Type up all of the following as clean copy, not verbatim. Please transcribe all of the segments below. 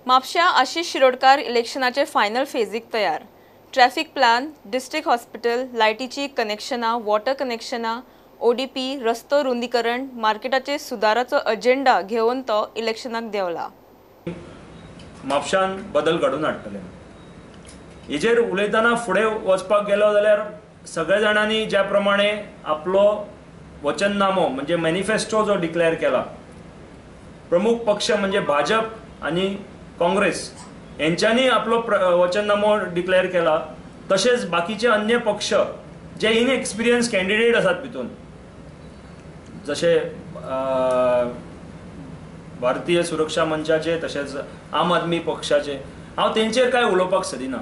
म्हापशा आशिष शिरोडकार इलेक्शनाचे फायनल फेजीक तयार। ट्रॅफिक प्लान, डिस्ट्रिक्ट हॉस्पिटल, लायटीची कनेक्शनां, वॉटर कनेक्शनां, ओडीपी, रस्तो रुंदीकरण, मार्केटाचे सुदाराचो अजेंडा घेवन तो इलेक्शनाक देवला। म्हापशान बदल घडून हाडटले। हेजेर उलयतना फुडें वचपाक गेलो जाल्यार सगळ्या जाणांनी ज्या प्रमाणे आपलो वचननामो म्हणजे मॅनिफेस्टो जो डिक्लेअर केला, प्रमुख पक्ष म्हणजे भाजप आणि काँग्रेस यांच्यानी आपलो वचननामो डिक्लेअर केला, तसेच बाकीचे अन्य पक्ष जे इनएक्सपिरियन्स कॅन्डिडेट आसात भितून, जसे भारतीय सुरक्षा मंचाचे तसेच आम आदमी पक्षाचे, हांव तेंचेर काय उलोवपाक सोदिना।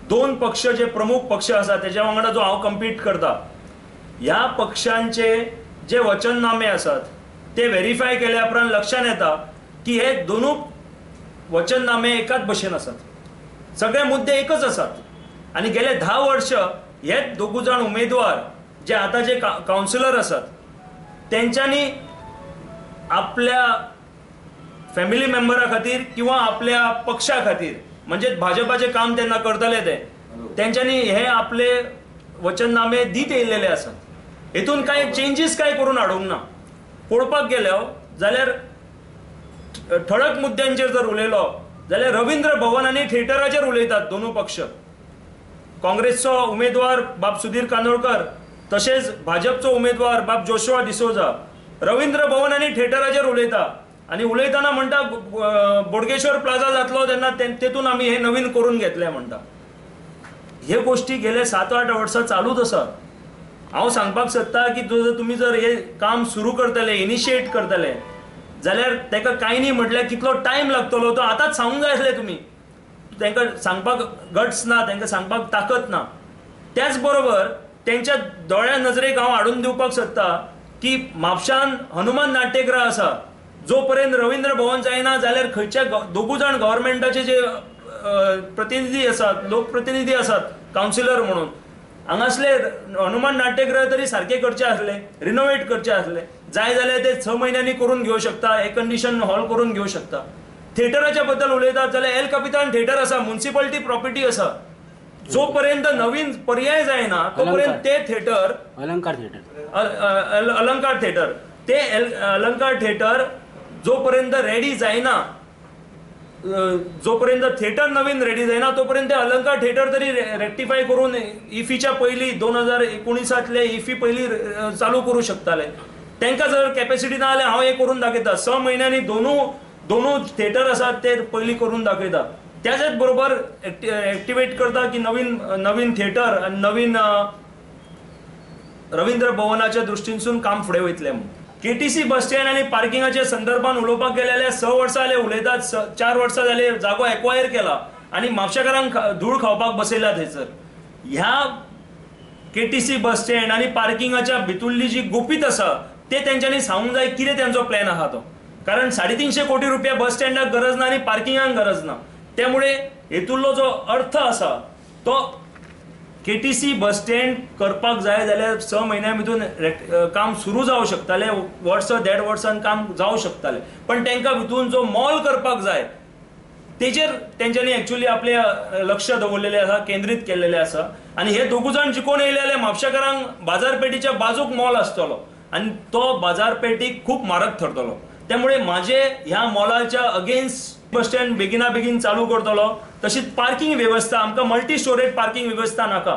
दोन पक्ष जे प्रमुख पक्ष आसा तेच्या वांगडा जो हांव कम्पीट करता, ह्या पक्षांचे जे वचननामे आसात ते व्हेरीफाय केल्या उपरांत लक्षात येता की हे दोनूय वचननामे एकाच भशेन आसात, सगळे मुद्दे एकच आसात। आणि गेले 10 वर्ष हे दोगूय जाण उमेदवार जे आता जे काउन्सिलर आसात तेंच्यांनी आपल्या फॅमिली मेंबरा खातीर किंवा आपल्या पक्षा खातीर म्हणजे भाजपाचे काम त्यांना करतले तेंच्यांनी हे आपले वचननामे दीत येयलेले आसात। हेतून काय चेंजीस काय करून हाडूंक ना। पळोवपाक गेलो जाल्यार ठळक मुद्द्यांचेर जर उलयलो जाल्यार रवींद्र भवन आनी थिएटराचेर उलयतात दोनूय पक्ष। काँग्रेसचो उमेदवार बाब सुधीर कांदोळकर तसेच भाजपचो उमेदवार बाब जोशुआ डिसोजा रवींद्र भवन आनी थिएटराचेर उलयता आणि उलयतना म्हणटा बोडगेश्वर प्लाझा जातलो तेन्ना तेतून आमी हे नवीन करून घेतले म्हणटा। हे गोष्टी गेले 7-8 वर्सां चालूच आसा। हांव सांगपाक सोदता की तुम्ही जर हे काम सुरू करतले, इनिशिएट करतले जाल्यार तेका कांय न्ही म्हटल्यार कितलो टायम लागतलो तो आतांच सांगूंक जाय आसलें तुम्ही। तांकां सांगपाक गट्स ना, तांकां सांगपाक ताकद ना। त्याच बरोबर त्यांच्या दोळ्या नजरेक हांव हाडून दिवपाक सोदता की म्हापशान हनुमान नाट्यगृह आसा, जोपर्यंत रवींद्र भवन जायना जाल्यार खंयच्या दोगूय जाण गव्हर्मेंटाचे जे प्रतिनिधी आसात, लोकप्रतिनिधी आसात काउन्सिलर म्हणून, हांगासले हनुमान नाट्यगृह तरी सारखे करचे आसले, रिनोवेट करचे आसले। जाय जाल्यार ते 6 महिन्यांनी करून घेवं शकता, एक कंडिशन हॉल करून घेवं शकता। थिएटराच्या बद्दल उलयतात जाल्यार एल कपितान थिएटर आसा, म्युनिसिपालिटी प्रॉपर्टी आसा, जोपर्यंत नवीन पर्याय जायना तोपर्यंत ते थिएटर अलंकार थिएटर ते अलंकार थिएटर जोपर्यंत रेडी जायना, जोपर्यंत थिएटर नवीन रेडी जायना तोपर्यंत अलंकार थिएटर तरी रेक्टिफाय करून इफीच्या पयलीं 2019 इफी पयलीं चालू करू शकताले। तांकां जर कॅपॅसिटी ना जाल्यार हांव हे करून दाखयता, 6 महिन्यांनी दोनूय थिएटर आसात ते पयलीं करून दाखयता। त्याच बरोबर एक्टिवेट करता की नवीन थिएटर आणि नवीन रवींद्र भवनाच्या दृष्टीनसून काम फुडें वयतलें म्हणून। केटीसी बस स्टँड आणि पार्किंगाच्या संदर्भात उलोवपाक गेले जाल्यार 6 वर्सां जाले उलयतात, 4 वर्सां जाले जागो एक्वायर केला आणि म्हापशेकारांक धूळ खावपाक बसयला थंयसर। ह्या केटीसी बस स्टँड आणि पार्किंगाच्या भितरली जी गुपीत आसा ते तेंच्यांनी सांगूंक जाय कितें तेंचो प्लॅन आहा तो। कारण 350 कोटी रुपया बस स्टँडाक गरज ना आणि पार्किंगाक गरज ना। त्यामुळे हेतूंतलो जो अर्थ आसा तो केटीसी बस स्टँड करपाक जाय जाल्यार 6 महिन्यां भितून काम सुरू जावं शकतालें, वर्स 1.5 वर्सान काम जावं शकतालें। पण तांकां भितून जो मॉल करपाक जाय तेजेर तेंच्यांनी एक्चुअली आपले लक्ष दवरलेले आसा, केंद्रीत केलेले आसा। आणि हे दोगूय जाण जिखून येयले जाल्यार म्हापशेकारांक बाजारपेठीच्या बाजूक मॉल आसतलो आणि तो बाजारपेठीक खूब म्हारग ठरतलो। त्यामुळे माझे ह्या मॉलाच्या अगेन्स्ट बस स्टँड बेगिना बेगीन चालू करतलो। तशीच पार्किंग व्यवस्था, आमकां मल्टी स्टोरेज पार्किंग व्यवस्था नाका।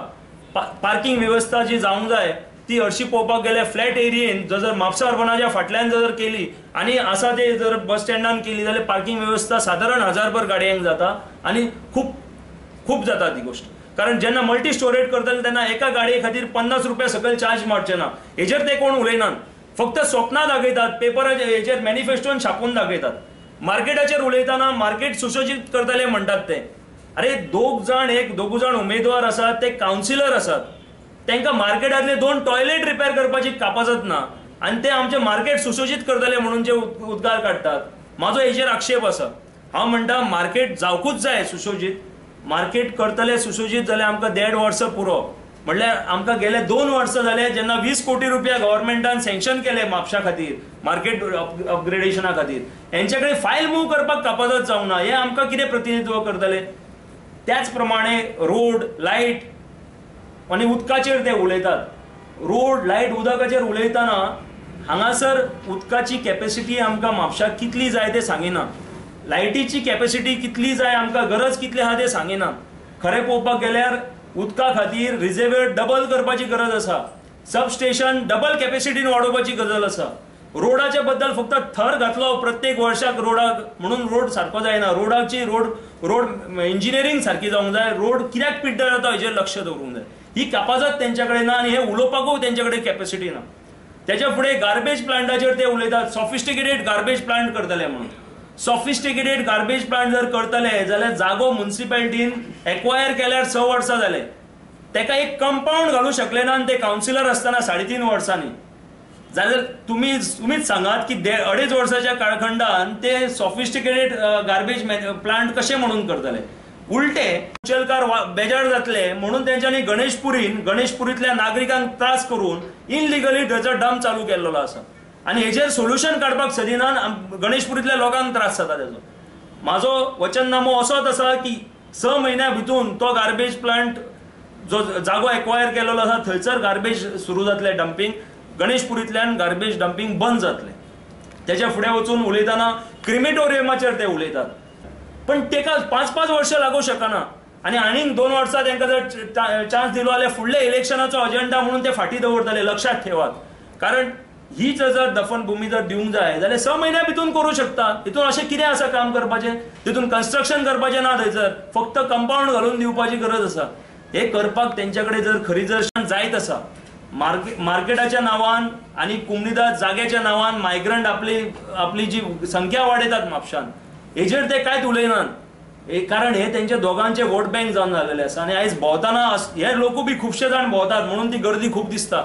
पार्किंग व्यवस्था जी जावंक जाय ती हरशी पळोवपाक गेल्यार फ्लॅट एरियेन जर म्हापसा अर्बनाच्या फाटल्यान जर केली आणि आसा ते जर बस स्टँडान केली जाल्यार पार्किंग व्यवस्था साधारण 1000 गाडयांक जाता आणि खूप जाता ती गोष्ट। कारण जेन्ना मल्टी स्टोरेज करतले तेन्ना एका गाडये खातीर 50 रुपया सकयल चार्ज मारचे ना। हेजेर ते कोण उलयनात, फक्त स्वप्नां दाखयतात, पेपराचेर हेजेर मॅनिफेस्टोन छापून दाखयतात। मार्केटाचेर उलयतना मार्केट सुशोजीत करतले म्हणटात ते। अरे दोगूय जाण उमेदवार आसात, ते काउन्सिलर आसात, तांकां मार्केटांतले 2 टॉयलेट रिपेर करपाची कापाजत ना आणि ते आमचे मार्केट सुशोजीत करतले म्हणून जे उद्गार काडटात, म्हाजो हेजेर आक्षेप आसा। हांव म्हणटा मार्केट जावकूच जाय सुशोजीत। मार्केट करतले सुशोजीत जाल्यार आमकां 1.5 वर्स पुरो। म्हणल्यार आमकां गेले 2 वर्सां जाले जेन्ना 20 कोटी रुपया गव्हर्मेंटान सँक्शन केले म्हापशा खातीर मार्केट अपग्रेडेशना खातीर, हेंचे कडेन फायल मूव करपाक कापाजत जावंक ना. हे आमकां कितें प्रतिनिधित्व करतले? त्याच प्रमाणे रोड, लायट आनी उदकाचेर ते उलयतात. रोड, लायट, उदकाचेर उलयतना हांगासर उदकाची कॅपॅसिटी आमकां म्हापशाक कितली जाय ते सांगिना. लायटीची कॅपॅसिटी कितली जाय, आमकां गरज कितली आहा ते सांगिना. खरें पळोवपाक गेल्यार उदका खातीर रिजर्वेयर डबल करपाची गरज आसा. सबस्टेशन डबल कॅपॅसिटीन वाडोवपाची गरज आसा. रोडाच्या बद्दल फक्त थर घातलो प्रत्येक वर्साक रोडाक म्हणून रोड सारको जायना. रोड इंजिनियरींग सारकी जावंक जाय. रोड कित्याक पिड्ड्यार जाता हेजेर लक्ष दवरूंक जाय. ही कापाजत तेंच्या कडेन ना आनी हे उलोवपाकूय तेंच्या कडेन कॅपॅसिटी ना. त्याच्या फुडें गार्बेज प्लांटाचेर ते उलयतात सॉफिस्टिकेटेड गार्बेज प्लांट करतले म्हणून. सॉफिस्टिकेटेड गार्बेज प्लांट जर करतले जाल्यार जागो म्युनिसिपॅलिटीन एक्वायर केल्यार 6 वर्सां जाले. तेका एक कंपाऊंड घालूंक शकले ना आनी ते कावन्सिलर आसतना 3.5 वर्सांनी. जाल्यार तुम्हीच सांगात की 2.5 वर्साच्या काळखंडान ते सॉफिस्टिकेटेड गार्बेज प्लांट कशे म्हणून करतले. उलटे उचलकार बेजार जातले म्हणून तेंच्यांनी गणेशपुरींतल्या नागरिकांक त्रास करून इनलिगली थंयसर डंप चालू केल्लो आसा आनी हेजेर सोल्युशन काडपाक सोदिनात. गणेशपुरींतल्या लोकांक त्रास जाता तेजो. म्हाजो वचननामो असोच आसा की 6 म्हयन्या भितून तो गार्बेज प्लांट जो जागो एक्वायर केलेलो आसा थंयसर गार्बेज सुरू जातले डंपिंग. गणेशपुरींतल्यान गार्बेज डंपिंग बंद जातले. तेच्या फुडें वचून उलयतना क्रिमेटोरियमाचेर ते उलयतात. पण तेका 5-5 वर्सां लागूं शकना आनी आनीक 2 वर्सां तांकां जर चान्स दिलो जाल्यार फुडल्या इलेक्शनाचो अजेंडा म्हणून ते फाटीं दवरतले. लक्षात ठेवात. कारण हीच जर दफनभूमी जर दिवंक जाय जाल्यार 6 म्हयन्या भितून करूं शकता. हितून अशें कितें आसा काम करपाचें? तितून कन्स्ट्रक्शन करपाचें ना. थंयसर फक्त कंपाऊंड घालून दिवपाची गरज आसा. हे करपाक तेंच्या कडेन जर खरी जर जायत आसा मार्केटाच्या नांवान आनी कुमनीदाद जाग्याच्या नांवान मायग्रंट आपली जी संख्या वाडयतात म्हापशान हेजेर ते कांयच उलयनात. कारण हे तेंच्या दोगांचे वोट बँक जावन जाल्लेले आसा आनी आयज भोंवतना हे लोकूय बी खुबशे जाण भोंवतात म्हणून ती गर्दी खूब दिसता.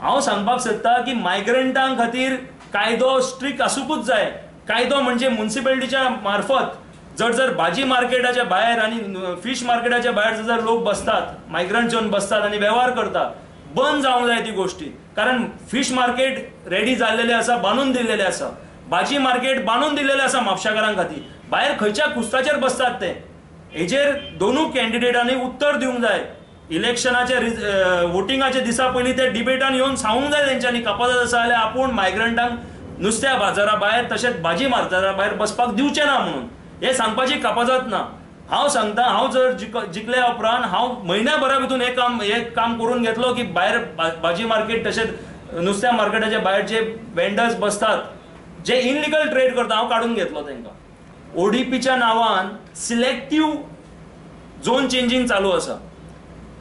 हांव सांगपाक सोदता की मायग्रंटां खातीर कायदो स्ट्रिक्ट आसूंकूच जाय. कायदो म्हणजे म्युनिसिपॅलिटीच्या मार्फत जर भाजी मार्केटाच्या भायर आनी फिश मार्केटाच्या भायर जर लोक बसतात मायग्रंट येवन बसतात आनी वेव्हार करतात बंद जावंक जाय ती गोष्टी. कारण फिश मार्केट रेडी जाल्लेले आसा, बांदून दिल्लेले आसा. भाजी मार्केट बांदून दिल्लेले आसा म्हापशाकारां खातीर. भायर खंयच्या कुस्ताचेर बसतात ते. हेजेर दोनूय कॅन्डिडेटांनी उत्तर दिवंक जाय. इलेक्शनाचे वोटिंगाच्या दिसा पयलीं ते डिबेटान येवन सांगूंक जाय तेंच्यांनी कापाजत आसा जाल्यार आपूण मायग्रंटांक नुस्त्या बाजारा भायर तशेंच भाजी मार्केटा भायर बसपाक दिवचें ना म्हणून. हे सांगपाची कापाजत ना. हांव सांगता हांव जर जिखल्या उपरांत हांव म्हयन्याभरा भितून हे काम करून घेतलो की भायर भाजी मार्केट तशेंच नुस्त्या मार्केटाच्या भायर जे वेंडर्स बसतात जे इनलिगल ट्रेड करता हांव काडून घेतलो तांकां. ओडीपीच्या नांवान सिलेक्टिव्ह झोन चेंजींग चालू आसा.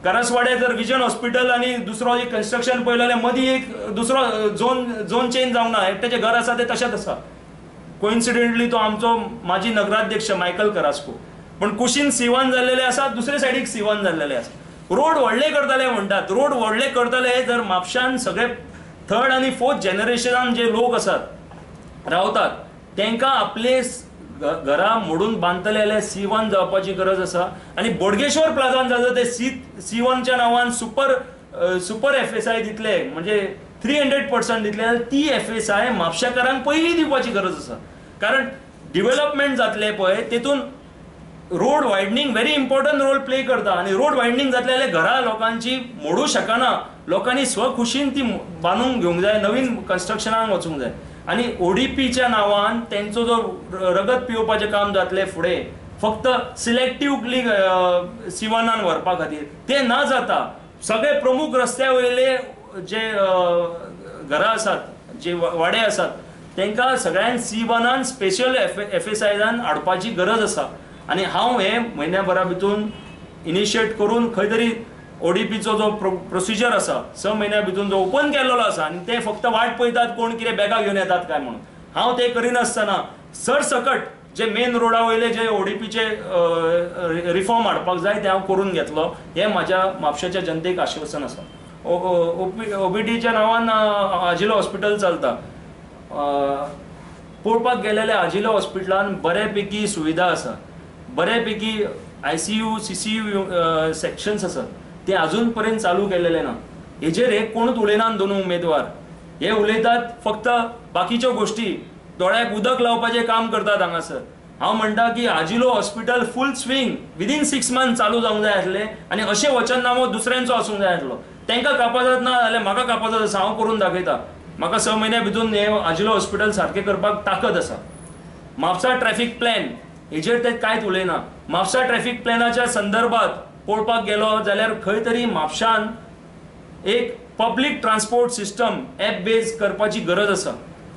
करसवाड्यार जर विजन हॉस्पिटल आनी दुसरो एक कन्स्ट्रक्शन पळयलें जाल्यार मदीं एक दुसरो झोन चेंज जावंक ना. एकट्याचें घर आसा तें तशेंच आसा. कोइन्सिडेंटली तो आमचो माजी नगराध्यक्ष मायकल करास्को. पण कुशीन C1 जाल्लेले आसा, दुसरे सायडीक C1 जाल्लेले आसा. रोड व्हडले करतले म्हणटात. रोड व्हडले करतले जर म्हापशान सगळे 3rd आनी 4th जनरेशनान जे लोक आसात रावतात तांकां आपले घरां मोडून बांदतले जाल्यार C1 जावपाची गरज आसा. आनी बोडगेश्वर प्लाझान जाता ते C1च्या नांवान सुपर FSI दितले म्हणजे 300% दितले जाल्यार ती FSI म्हापशाकारांक पयलीं दिवपाची गरज आसा. कारण डेव्हलपमेंट जातले पळय तेतून road widening very important role play करता. आनी रोड वायडनींग जातले जाल्यार घरां लोकांची मोडूं शकना. लोकांनी स्वखुशीन ती बांदूंक घेवंक जाय, नवीन कन्स्ट्रक्शनाक वचूंक जाय. आनी ओडीपीच्या नांवान तेंचो जो रगत पिवपाचें काम जातलें फुडें फक्त सिलेक्टिव्हली C1 व्हरपा खातीर तें ना जाता. सगळे प्रमुख रस्त्या वयले जे घरां आसात, जे वाडे आसात तांकां सगळ्यांक C1 स्पेशल FSIजान हाडपाची गरज आसा. आनी हांव हे म्हयन्याभरा भितून इनिशिएट करून खंय तरी ओडीपीचो जो प्रोसिजर आसा 6 म्हयन्या भितून जो ओपन केल्लो आसा आनी ते फक्त वाट पळयतात कोण कितें बॅगां घेवन येतात काय म्हणून. हांव ते करिनासतना सरसकट जे मेन रोडा वयले जे ओडीपीचे रिफॉर्म हाडपाक जाय ते हांव करून घेतलो. हे म्हाज्या म्हापशाच्या जनतेक आश्वासन आसा. OPDच्या नांवान आजिलो हॉस्पिटल चलता. पळोवपाक गेलेल्या आजिलो हॉस्पिटलान बऱ्यापैकी सुविधा आसा. बऱ्यापैकी ICU CCU सेक्शन्स आसात. ते अजून पर्यंत चालू केलेले ना. हेजेर एक कोणूच उलयनात दोन उमेदवार. हे उलयतात फक्त बाकीच्यो गोष्टी, दोळ्याक उदक लावपाचें काम करतात हांगासर. हांव म्हणटा की आजिलो हॉस्पिटल फूल स्विंग विदीन 6 मंथ चालू जावंक जाय आसलें आनी अशें वचननामो दुसऱ्यांचो आसूंक जाय आसलो. तांकां कापाजत ना जाल्यार म्हाका कापाजत आसा, हांव करून दाखयता. म्हाका 6 म्हयन्या भितून हे आजिलो हॉस्पिटल सारकें करपाक ताकद आसा. म्हापसा ट्रॅफिक प्लॅन हेजेर ते कांयच उलयना. म्हापसा ट्रॅफिक प्लॅनाच्या संदर्भात पळोवपाक गेलो जाल्यार खंय तरी म्हापशान एक public transport system app base करपाची गरज आसा.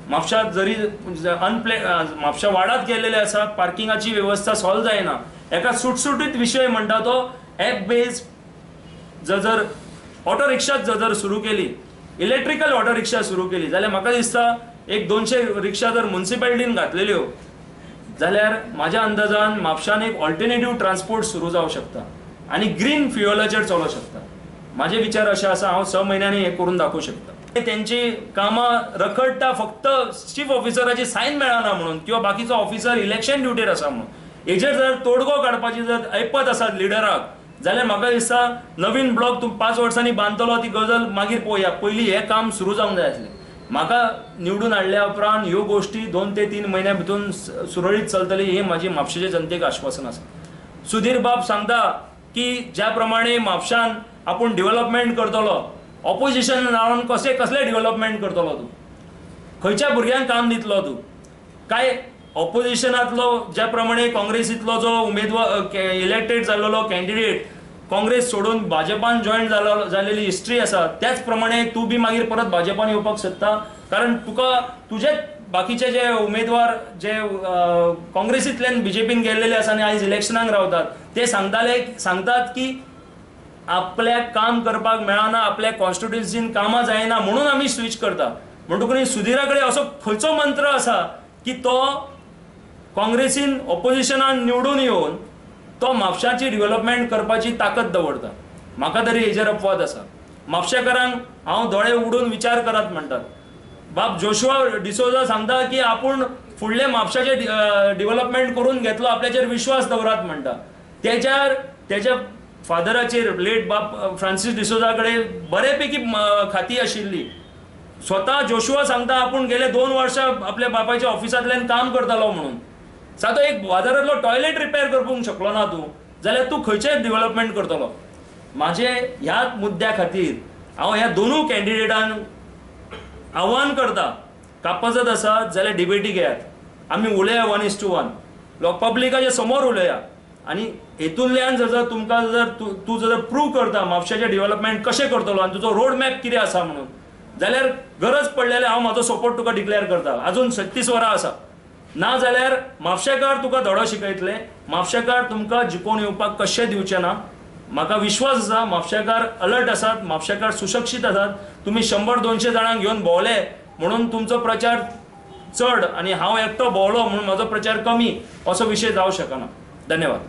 म्हापशात जरी म्हापशा वाडात गेलेले आसा, पार्किंगाची वेवस्था सॉल्व जायना. एका सुटसुटीत विशय म्हणटा तो ॲप बेज जर ऑटो रिक्षा जर सुरू केली, इलेक्ट्रिकल ऑटो रिक्षा सुरू केली जाल्यार म्हाका दिसता एक 200 रिक्षा जर म्युनिसिपालिटीन घातलेल्यो जाल्यार म्हाज्या अंदाजान म्हापशान एक ऑल्टरनेटिव्ह ट्रान्सपोर्ट सुरू जावंक शकता आनी ग्रीन फ्युअलाचेर चलोवंक शकता. माझे विचार असे आसा, हांव 6 म्हयन्यांनी हे करून दाखोवंक शकता. त्यांची कामां रखडटा फक्त चीफ ऑफिसराची सायन मेळना म्हणून किंवा बाकीचो ऑफिसर इलेक्शन ड्युटीर आसा म्हणून. हेजेर जर तोडगो काडपाची जर ऐपत आसा लिडराक जाल्यार म्हाका दिसता नवीन ब्लॉक तूं 5 वर्सांनी बांदतलो ती गजाल मागीर पळोवया. पयलीं हे काम सुरू जावंक जाय आसलें. म्हाका निवडून हाडल्या उपरांत ह्यो गोष्टी 2 ते 3 म्हयन्या भितून सुरळीत चलतली ही म्हाजी म्हापशेच्या जनतेक आश्वासन आसा. सुधीर बाब सांगता की ज्या प्रमाणे म्हापशान आपूण डेव्हलपमेंट करतलो, ऑपोजिशन रावन कसले डेव्हलपमेंट करतलो तूं, खंयच्या भुरग्यांक काम दितलो तूं. काय ऑपोजिशनांतलो ज्या प्रमाणे काँग्रेसींतलो जो उमेदवार इलेक्टेड जाल्लो कॅन्डिडेट काँग्रेस सोडून भाजपान जॉईन जालेली हिस्ट्री आसा, त्याच प्रमाणे तूं बी मागीर परत भाजपान येवपाक सोदता. कारण तुका तुजे बाकीचे जे उमेदवार जे काँग्रेसींतल्यान बीजेपीन गेल्लेले आसा आनी आयज इलेक्शनाक रावतात ते सांगतात की आपल्याक काम करपाक मेळना, आपल्या कॉन्स्टिट्युएन्सीन कामां जायना म्हणून आमी स्विच करता. म्हणटकूच सुधीरा कडेन असो खंयचो मंत्र आसा की तो काँग्रेसीन ऑपोजिशनान निवडून येवन तो म्हापशाची डेव्हलपमेंट करपाची ताकद दवरता. म्हाका तरी हेजेर अपवाद आसा. म्हापशेकारांक हांव दोळे उगडून विचार करात म्हणटात. बाब जोशुआ डिसोजा सांगता की आपूण फुडले म्हापशाचे डेव्हलपमेंट करून घेतलो, आपल्याचेर विश्वास दवरात म्हणटा. तेच्या फादराचेर लेट बाब फ्रांसीस डिसोजा कडेन बरेपैकी खाती आशिल्ली. स्वता जोशुआ सांगता आपूण गेले 2 वर्सां आपल्या बापायच्या ऑफिसांतल्यान काम करतालो म्हणून. सादो एक बाजारांतलो टॉयलेट रिपेर करपाक शकलो ना तूं जाल्यार तूं खंयचें डेव्हलपमेंट करतलो. म्हाजे ह्याच मुद्द्या खातीर हांव ह्या दोनूय कॅन्डिडेटांक आव्हान करता, कापाजत आसा जाल्यार डिबेटी घेयात. आमी उलया 1:1 पब्लिकाच्या समोर उलया आनी हेतूंतल्यान जर तुमकां तूं जर प्रूव करता म्हापशाचें डेव्हलपमेंट कशें करतलो आनी तुजो रोड मॅप कितें आसा म्हणून जाल्यार गरज पडलेले हांव म्हाजो सपोर्ट तुका डिक्लेअर करता. अजून 36 वरां आसा. ना जाल्यार म्हापशेकार तुका धडो शिकयतले. म्हापशेकार तुमकां जिखून येवपाक कशें दिवचे ना. म्हाका विश्वास आसा म्हापशेकार अलर्ट आसात, म्हापशेकार सुशिक्षीत आसात. तुमी 100-200 जाणांक घेवन भोंवले म्हणून तुमचो प्रचार चड आनी हांव एकटो भोंवलो म्हणून म्हजो प्रचार कमी असो विशय जावं शकना. धन्यवाद.